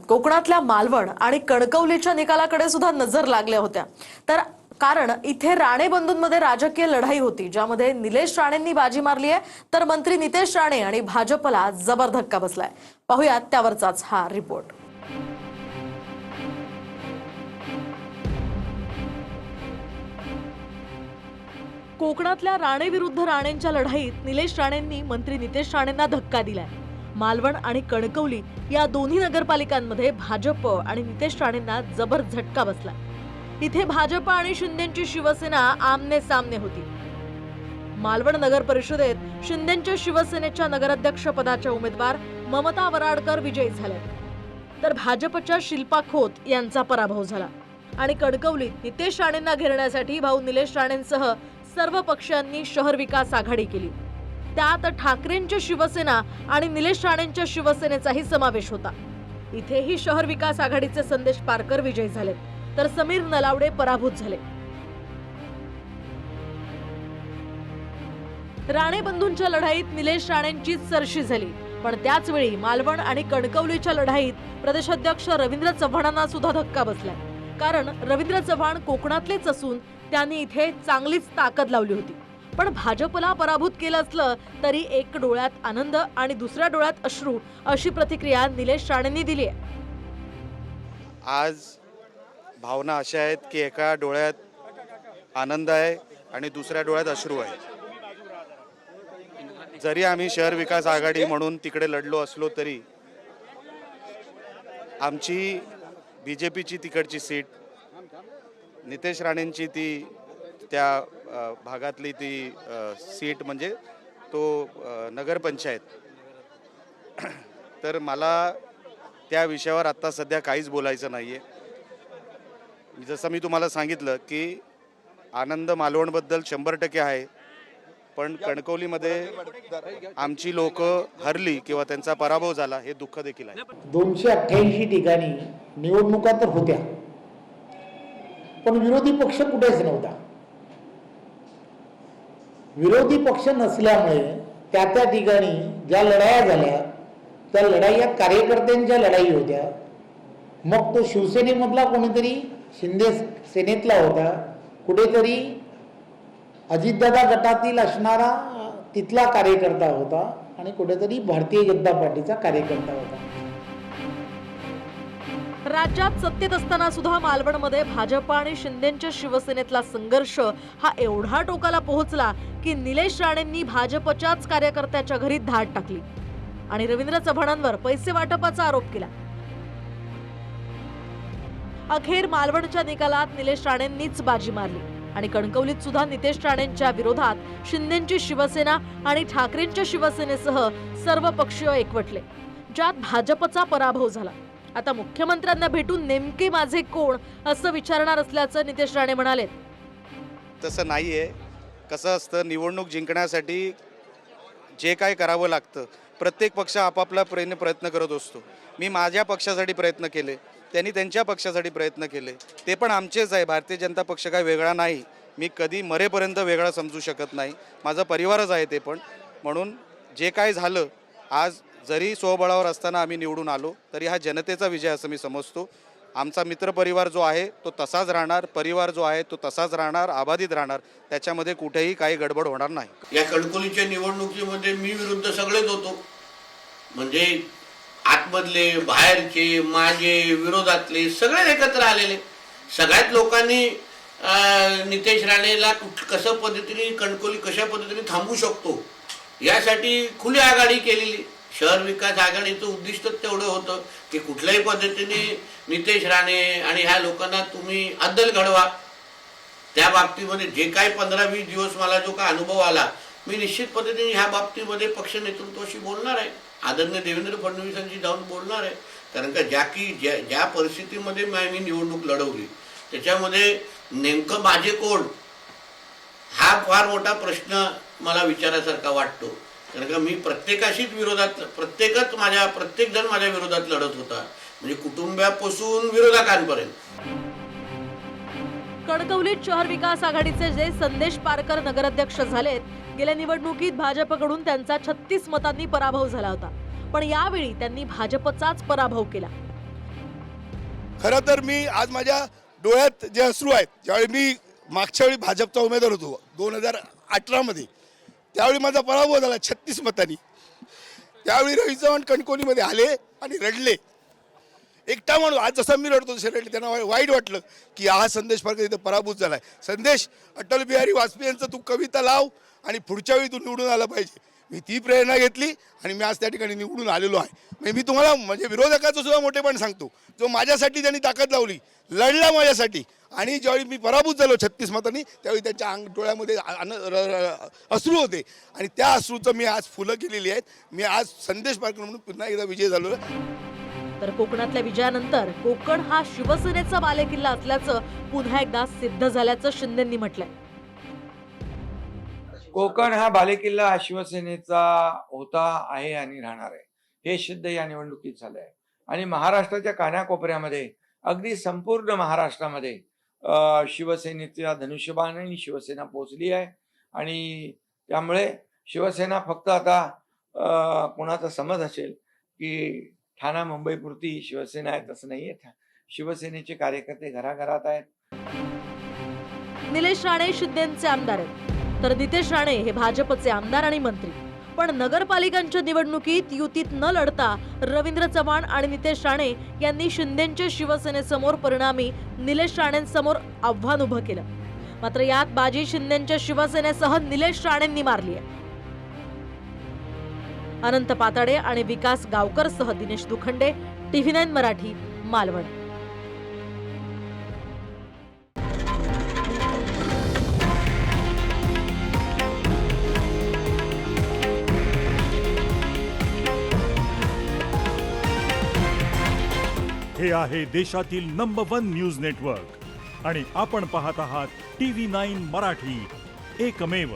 कोकणातल्या मालवण आणि कणकवलीच्या निकालाकडे सुद्धा नजर लागल्या होत्या। तर कारण इथे राणे बंधूंमध्ये राजकीय लढाई होती, ज्यामध्ये निलेश राणेंनी बाजी मारली आहे, तर मंत्री नितेश राणे आणि भाजपला जबर धक्का बसलाय। पाहूयात त्यावरचाच हा रिपोर्ट। कोकणातल्या राणे विरुद्ध राणेंच्या लढाईत निलेश राणेंनी मंत्री नितेश राणेंना धक्का दिलाय। मालवण आणि कणकवली या दोन्ही नगरपालिकांमध्ये भाजप आणि नितेश राणेंना जबर झटका बसलाय। इथे भाजप आणि शिंदेंची शिवसेना आमने सामने होती। मालवण नगर परिषदेत शिंदेंच्या शिवसेनेच्या नगराध्यक्ष पदाच्या उमेदवार ममता वराडकर विजयी झाल्या, तर भाजपच्या शिल्पा खोत यांचा पराभव झाला। आणि कणकवलीत नितेश राणेंना घेरण्यासाठी भाऊ निलेश राणेंसह सर्व पक्षांनी शहर विकास आघाडी केली। त्यात ठाकरेंची शिवसेना आणि निलेश राणेंच्या शिवसेनेचाही समावेश होता। इथेही शहर विकास आघाडीचे संदेश पारकर विजयी झाले, तर समीर नलावडे पराभूत झाले। राणे बंधूंच्या लढाईत निलेश राणेंची सरशी झाली, पण त्याच वेळी मालवण आणि कणकवलीच्या लढाईत प्रदेशाध्यक्ष रवींद्र चव्हाणांना सुद्धा धक्का बसलाय। कारण रवींद्र चव्हाण कोकणातलेच असून त्यांनी इथे चांगलीच ताकद लावली होती। पण भाजपला पराभूत केलं असलं तरी एक डोळ्यात आनंद आणि दुसऱ्या डोळ्यात अश्रू अशी प्रतिक्रिया निलेश राणेंनी दिली आहे। आज भावना अशा आहेत की एका डोळ्यात आनंद आहे आणि दुसऱ्या डोळ्यात अश्रू आहे। जरी आम्ही शहर विकास आघाडी म्हणून तिकडे लढलो असलो तरी आमची बीजेपीची तिकडची सीट, नितेश राणेंची ती त्या भागातली ती सीट म्हणजे तो नगरपंचायत, तर मला त्या विषयावर आत्ता सध्या काहीच बोलायचं नाही आहे। जसं मी तुम्हाला सांगितलं की आनंद मालवणबद्दल 100% आहे, पण कणकवलीमध्ये आमची लोक हरली किंवा त्यांचा पराभव झाला हे दुःख देखील आहे। 288 ठिकाणी निवडणुका तर होत्या, पण विरोधी पक्ष कुठेच नव्हता। विरोधी पक्ष नसल्यामुळे त्या ठिकाणी ज्या लढाया झाल्या त्या लढाया कार्यकर्त्यांच्या लढाई होत्या। मग तो शिवसेनेमधला कोणीतरी शिंदे सेनेतला होता, कुठेतरी अजितदादा गटातील असणारा तिथला कार्यकर्ता होता आणि कुठेतरी भारतीय जनता पार्टीचा कार्यकर्ता होता। राज्यात सत्तेत असताना सुद्धा मालवणमध्ये भाजप आणि शिंदेंच्या शिवसेनेतला संघर्ष हा एवढा टोकाला पोहोचला की निलेश राणेंनी भाजपच्याच कार्यकर्त्याच्या घरी धाड टाकली आणि रवींद्र चव्हाणांवर पैसे वाटपाचा आरोप केला। अखेर मालवणच्या निकालात निलेश राणेंनीच बाजी मारली आणि कणकवलीत सुद्धा नितेश राणेंच्या विरोधात शिंदेंची शिवसेना आणि ठाकरेंच्या शिवसेनेसह सर्व पक्ष एकवटले, ज्यात भाजपचा पराभव झाला। आता मुख्यमंत्र्यांना भेटून नेमके माझे कोण असं विचारणार असल्याचं नितेश राणे म्हणाले। तसं नाहीये, कसं असतं, निवडणूक जिंकण्यासाठी जे काय करावं लागतं प्रत्येक पक्ष आपापला प्रयत्न करत असतो। मी माझ्या पक्षासाठी प्रयत्न केले, त्यांनी त्यांच्या पक्षासाठी प्रयत्न केले, ते पण आमचेच आहे। भारतीय जनता पक्ष काय वेगळा नाही, मी कधी मरेपर्यंत वेगळा समजू शकत नाही, माझा परिवारच आहे ते पण। म्हणून जे काय झालं आज, जरी स्वबळावर असताना आम्ही निवडून आलो तरी हा जनतेचा विजय असं मी समजतो। आमचा मित्रपरिवार जो आहे तो तसाच राहणार, परिवार जो आहे तो तसाच राहणार, आबाधित राहणार, त्याच्यामध्ये कुठेही काही गडबड होणार नाही। या कणकवलीच्या निवडणुकीमध्ये मी विरुद्ध सगळेच होतो, म्हणजे आतमधले, बाहेरचे, माझे, विरोधातले सगळे एकत्र आलेले। सगळ्यात लोकांनी नितेश राणेला कसं पद्धतीने कणकवली कशा पद्धतीने थांबवू शकतो यासाठी खुली आघाडी केलेली। शहर विकास आघाडीचं उद्दिष्ट तेवढं होतं की कुठल्याही पद्धतीने नितेश राणे आणि ह्या लोकांना तुम्ही अद्दल घडवा। त्या बाबतीमध्ये जे काही 15-20 दिवस मला जो काय अनुभव आला, मी निश्चित पद्धतीने ह्या बाबतीमध्ये पक्ष नेतृत्वाशी बोलणार आहे, आदरणीय देवेंद्र फडणवीसांशी जाऊन बोलणार आहे। कारण का ज्या परिस्थितीमध्ये मी निवडणूक लढवली त्याच्यामध्ये नेमकं माझे कोण हा फार मोठा प्रश्न मला विचारासारखा वाटतो। कारण का मी प्रत्येकाशीच विरोधात, प्रत्येक जण माझ्या विरोधात लढत होता, म्हणजे कुटुंबापासून विरोधकांपर्यंत। कणकवलीत शहर विकास आघाडीचे जे संदेश पारकर नगराध्यक्ष झालेत, गेल्या निवडणुकीत भाजपकडून त्यांचा 36 मतांनी पराभव झाला होता, पण यावेळी त्यांनी भाजपचाच पराभव केला। खरं तर मी आज माझ्या डोळ्यात जे अश्रू आहेत, ज्यावेळी मी मागच्या वेळी भाजपचा उमेदवार होतो 2018मध्ये, त्यावेळी माझा पराभव झाला 36 मतांनी. त्यावेळी रवी चव्हाण कणकोलीमध्ये आले आणि रडले, एकटा म्हणून. आज जसं मी रडतो तसे रडले. त्यांना वाईट वाटलं की हा संदेश फारकर इथं पराभूत झाला आहे. संदेश, अटल बिहारी वाजपेयी यांचं तू कविता लाव आणि पुढच्या वेळी तू निवडून आला पाहिजे. मी ती प्रेरणा घेतली आणि मी आज त्या ठिकाणी निवडून आलेलो आहे. म्हणजे मी तुम्हाला म्हणजे विरोधकाचं सुद्धा मोठेपण सांगतो, जो माझ्यासाठी त्यांनी ताकद लावली, लढला माझ्यासाठी, आणि ज्यावेळी मी पराभूत झालो 36 मतांनी, त्यावेळी त्यांच्या डोळ्यामध्ये अश्रू होते आणि त्या अश्रूचं मी आज फुलं केलेली आहेत. मी आज संदेश फारकर म्हणून पुन्हा एकदा विजय झालो. तर कोकणातल्या विजयानंतर कोकण हा शिवसेनेचा बालेकिल्ला असल्याचं पुन्हा एकदा सिद्ध झाल्याचं शिंदेंनी म्हटलंय. कोकण हा बालेकिल्ला हा शिवसेनेचा होता, आहे आणि राहणार आहे, हे सिद्ध या निवडणुकीत झालं आहे. आणि महाराष्ट्राच्या कानाकोपऱ्यामध्ये, अगदी संपूर्ण महाराष्ट्रामध्ये शिवसेनेचा धनुष्यबाण आणि शिवसेना पोहोचली आहे. आणि त्यामुळे शिवसेना फक्त आता कोणाचा समज असेल की ठाणा मुंबईपुरती शिवसेना आहे, तसं नाहीये. शिवसेनेचे कार्यकर्ते घराघरात आहेत. निलेश राणे शिंदेचे आमदार आहेत, तर नितेश राणे हे भाजपचे आमदार आणि मंत्री. पण नगरपालिकांच्या निवडणुकीत युतीत न लढता रवींद्र चव्हाण आणि नितेश राणे यांनी शिंदेच्या शिवसेनेसमोर, परिणामी निलेश राणेंसमोर आव्हान उभं केलं. मात्र यात बाजी शिंदेच्या शिवसेनेसह निलेश राणेंनी मारली आहे. अनंत पाताडे आणि विकास गावकर सह दिनेश दुखंडे, TV9 मराठी, मालवण. हे आहे देशातील नंबर 1 न्यूज नेटवर्क आणि आपण पाहत आहात TV9 मराठी, एकमेव.